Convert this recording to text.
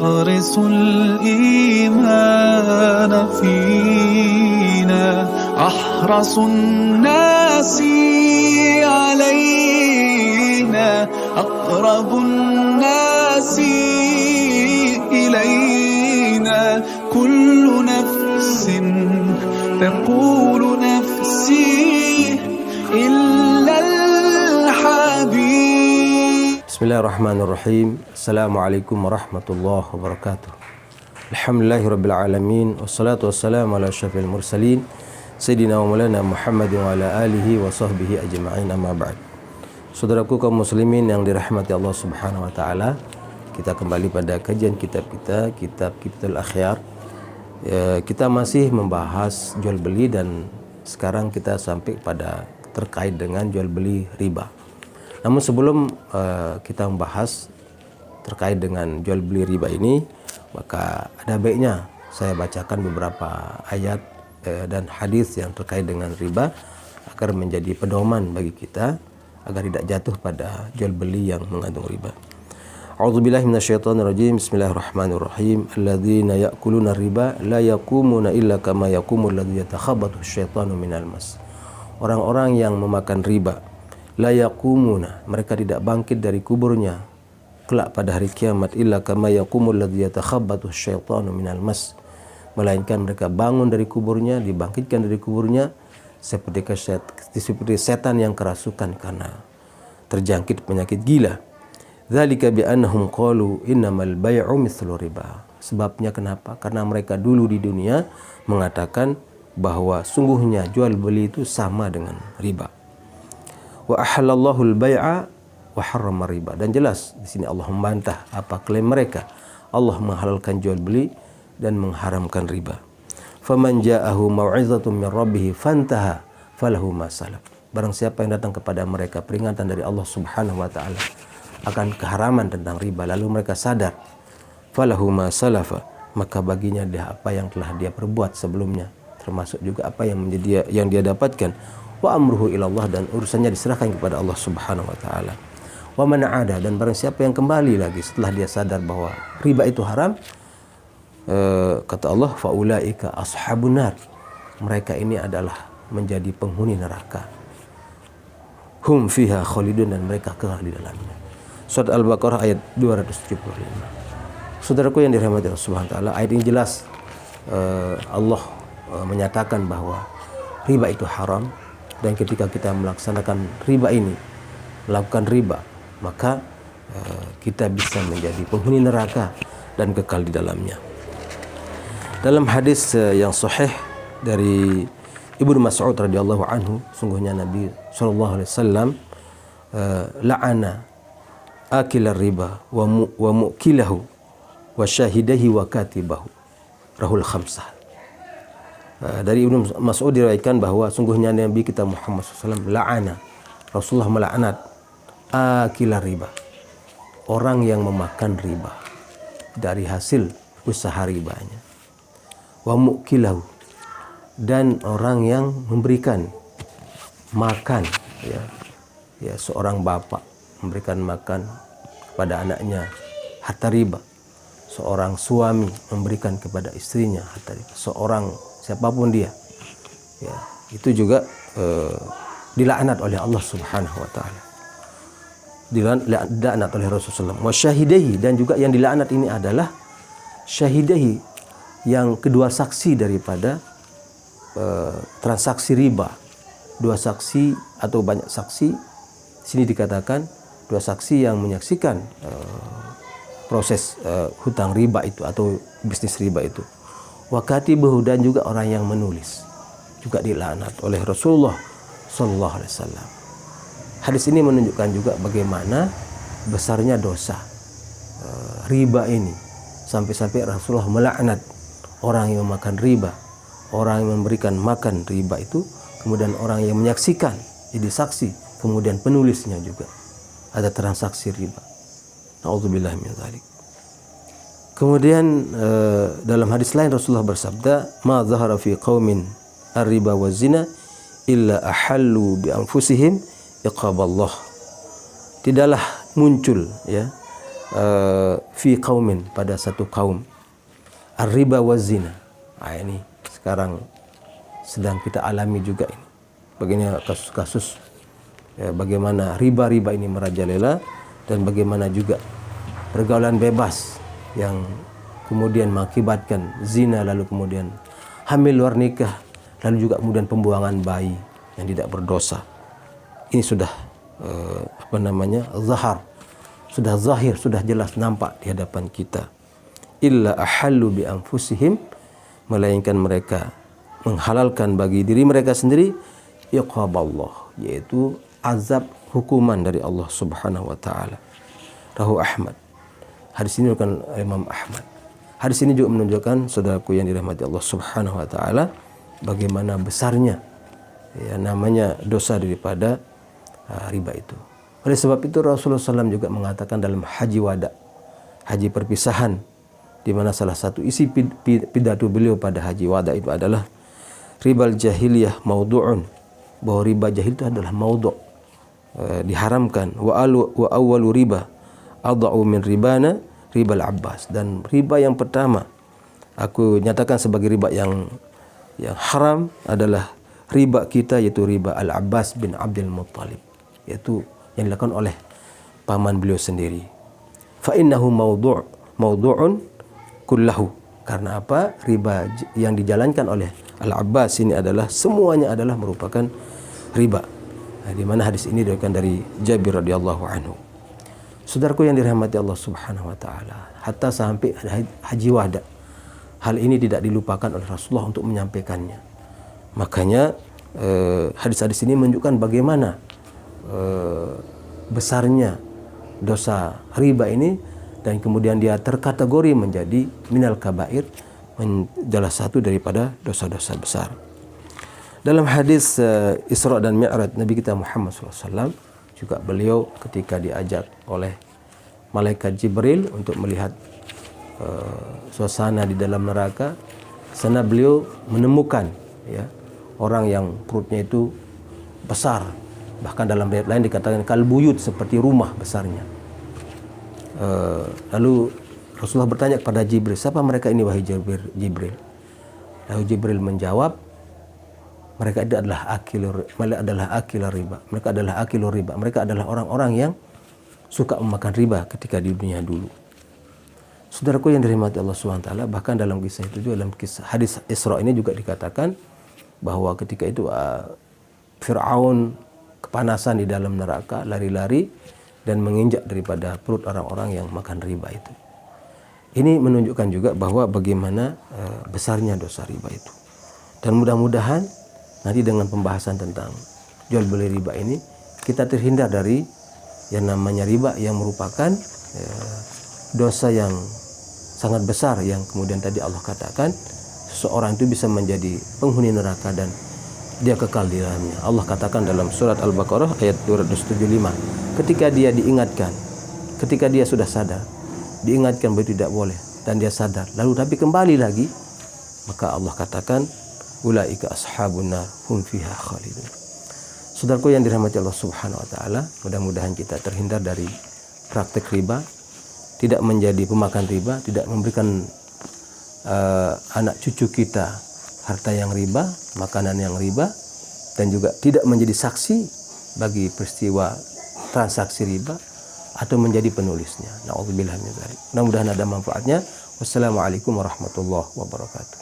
يغرس الإيمان فينا أحرص الناس علينا أقرب الناس إلينا كل نفس تقول نفسي إلا الحبيب. Bismillahirrahmanirrahim. Assalamualaikum warahmatullahi wabarakatuh. Alhamdulillahirrabbilalamin. Wassalatu wassalamu ala syafil mursalin Sayyidina wa maulana Muhammad wa ala alihi wa sahbihi ajma'in, amma ba'd. Saudaraku kaum muslimin yang dirahmati Allah subhanahu wa ta'ala, kita kembali pada kajian kitab kita, kitab Kitabul Akhyar. Kita masih membahas jual beli dan sekarang kita sampai pada terkait dengan jual beli riba. Namun sebelum kita membahas terkait dengan jual beli riba ini, maka ada baiknya saya bacakan beberapa ayat dan hadis yang terkait dengan riba agar menjadi pedoman bagi kita agar tidak jatuh pada jual beli yang mengandung riba. A'udzubillahi minasyaitonirrajim. Bismillahirrahmanirrahim. Alladzina ya'kuluna riba la yaqumuna illa kama yaqumul ladzi yatakhabbathu asyaitanu minal mas. Orang-orang yang memakan riba, la yaqumuna, mereka tidak bangkit dari kuburnya kelak pada hari kiamat, illa kama yaqumul ladzi yatakhabbathu asyaitanu minal mas, melainkan mereka bangun dari kuburnya, dibangkitkan dari kuburnya seperti setan yang kerasukan karena terjangkit penyakit gila. Dzalika bi annahum qalu innamal bai'u mithlu riba. Sebabnya kenapa? Karena mereka dulu di dunia mengatakan bahwa sungguhnya jual beli itu sama dengan riba. Wa ahallallahu al-bai'a wa harrama riba. Dan jelas di sini Allah membantah apa klaim mereka. Allah menghalalkan jual beli dan mengharamkan riba. Faman ja'ahu mau'izatun min rabbih fantaha falahu ma salaf. Barang siapa yang datang kepada mereka peringatan dari Allah Subhanahu wa taala akan keharaman tentang riba, lalu mereka sadar, falahu ma salafa, maka baginya dia apa yang telah dia perbuat sebelumnya, termasuk juga apa yang dia dapatkan. Wa amruhu ilallah, dan urusannya diserahkan kepada Allah Subhanahu wa taala. Wa man 'ada, dan barang siapa yang kembali lagi setelah dia sadar bahwa riba itu haram, kata Allah, faulaika ashabun nar, mereka ini adalah menjadi penghuni neraka. Hum fiha khalidun, dan mereka kekal di dalamnya. Surat Al-Baqarah ayat 275. Saudaraku yang dirahmati Allah Subhanahu wa taala, ayat ini jelas Allah menyatakan bahwa riba itu haram, dan ketika kita melaksanakan riba ini, melakukan riba, maka kita bisa menjadi penghuni neraka dan kekal di dalamnya. Dalam hadis yang sahih dari Ibnu Mas'ud radhiyallahu anhu, sungguhnya Nabi sallallahu alaihi wasallam la'ana akilar riba wa mu'kilahu wa syahidahi wa katibahu, rahul khamsah. Dari Ibnu Mas'ud diriwayatkan bahwa sungguhnya Nabi kita Muhammad SAW la'ana, Rasulullah melaknat akilar riba, orang yang memakan riba dari hasil usaha ribanya, wa mu'kilahu, dan orang yang memberikan makan, ya seorang bapak memberikan makan kepada anaknya harta riba, seorang suami memberikan kepada istrinya harta riba, seorang siapapun dia, ya itu juga dilaknat oleh Allah Subhanahu wa taala, dilaknat oleh Rasulullah SAW. Wa syahidahi, dan juga yang dilaknat ini adalah syahidahi, yang kedua saksi daripada transaksi riba. Dua saksi atau banyak saksi, sini dikatakan dua saksi yang menyaksikan proses hutang riba itu atau bisnis riba itu. Wa katibuhu, dan juga orang yang menulis juga dilaknat oleh Rasulullah sallallahu alaihi wasallam. Hadis ini menunjukkan juga bagaimana besarnya dosa riba ini, sampai-sampai Rasulullah melaknat orang yang memakan riba, orang yang memberikan makan riba itu, kemudian orang yang menyaksikan jadi saksi, kemudian penulisnya juga ada transaksi riba. Na'udzubillah min dzalik. Kemudian dalam hadis lain Rasulullah bersabda, "Ma zahara fi qaumin ar-riba wa zina illa ahallu bi anfusihim iqaballah." Tidaklah muncul fi qaumin, pada satu kaum, ar-riba wa zina. Ini sekarang sedang kita alami juga ini. Bagaimana kasus-kasus bagaimana riba-riba ini merajalela, dan bagaimana juga pergaulan bebas yang kemudian mengakibatkan zina, lalu kemudian hamil luar nikah, lalu juga kemudian pembuangan bayi yang tidak berdosa. Ini sudah sudah zahir, sudah jelas nampak di hadapan kita. Illa ahallu bi anfusihim, melainkan mereka menghalalkan bagi diri mereka sendiri iqaballah, yaitu azab, hukuman dari Allah Subhanahu wa taala. Rahu Ahmad. Hadis ini menunjukkan Imam Ahmad. Hadis ini juga menunjukkan, saudaraku yang dirahmati Allah Subhanahu wa taala, bagaimana besarnya namanya dosa daripada riba itu. Oleh sebab itu Rasulullah SAW juga mengatakan dalam haji wada, haji perpisahan, di mana salah satu isi pidato beliau pada haji wada itu adalah ribal jahiliyah maudu'un, bahwa riba jahil itu adalah maudhu', diharamkan. Wa awwalu riba adha'u min ribana ribal Abbas, dan riba yang pertama aku nyatakan sebagai riba yang haram adalah riba kita, yaitu riba Al-Abbas bin Abdul Muttalib, yaitu yang dilakukan oleh paman beliau sendiri. Fa innahu maudu'un kullahu, karena apa? Riba yang dijalankan oleh Al-Abbas ini adalah semuanya adalah merupakan riba. Di mana hadis ini diriwayatkan dari Jabir radhiyallahu anhu. Saudaraku yang dirahmati Allah Subhanahu wa taala, hatta sampai haji wada, hal ini tidak dilupakan oleh Rasulullah untuk menyampaikannya. Makanya hadis-hadis ini menunjukkan bagaimana besarnya dosa riba ini, dan kemudian dia terkategori menjadi minal kabair, menjadi satu daripada dosa-dosa besar. Dalam hadis Isra dan Mi'raj Nabi kita Muhammad SAW juga, beliau ketika diajak oleh malaikat Jibril untuk melihat suasana di dalam neraka, sana beliau menemukan orang yang perutnya itu besar, bahkan dalam riwayat lain dikatakan kalbuyut, seperti rumah besarnya. Lalu Rasulullah bertanya kepada Jibril, siapa mereka ini wahai Jibril? Lalu Jibril menjawab, mereka itu adalah akil riba. Mereka adalah orang-orang yang suka memakan riba ketika di dunia dulu. Saudaraku yang dirahmati Allah SWT, bahkan dalam kisah itu juga, dalam kisah hadis Isra ini juga dikatakan bahwa ketika itu Fir'aun kepanasan di dalam neraka, lari-lari dan menginjak daripada perut orang-orang yang makan riba itu. Ini menunjukkan juga bahwa bagaimana besarnya dosa riba itu. Dan mudah-mudahan nanti dengan pembahasan tentang jual beli riba ini, kita terhindar dari yang namanya riba, yang merupakan dosa yang sangat besar, yang kemudian tadi Allah katakan seseorang itu bisa menjadi penghuni neraka dan dia kekal di dalamnya. Allah katakan dalam surat Al-Baqarah ayat 275, ketika dia diingatkan, ketika dia sudah sadar, diingatkan bahwa tidak boleh, dan dia sadar, lalu tapi kembali lagi, maka Allah katakan ulaika ashabun nar hum fiha khalidun. Saudaraku yang dirahmati Allah Subhanahu wa taala, mudah-mudahan kita terhindar dari praktek riba, tidak menjadi pemakan riba, tidak memberikan anak cucu kita harta yang riba, makanan yang riba, dan juga tidak menjadi saksi bagi peristiwa transaksi riba atau menjadi penulisnya. Na'udzubillah min dzalik. Mudah-mudahan ada manfaatnya. Wassalamualaikum warahmatullahi wabarakatuh.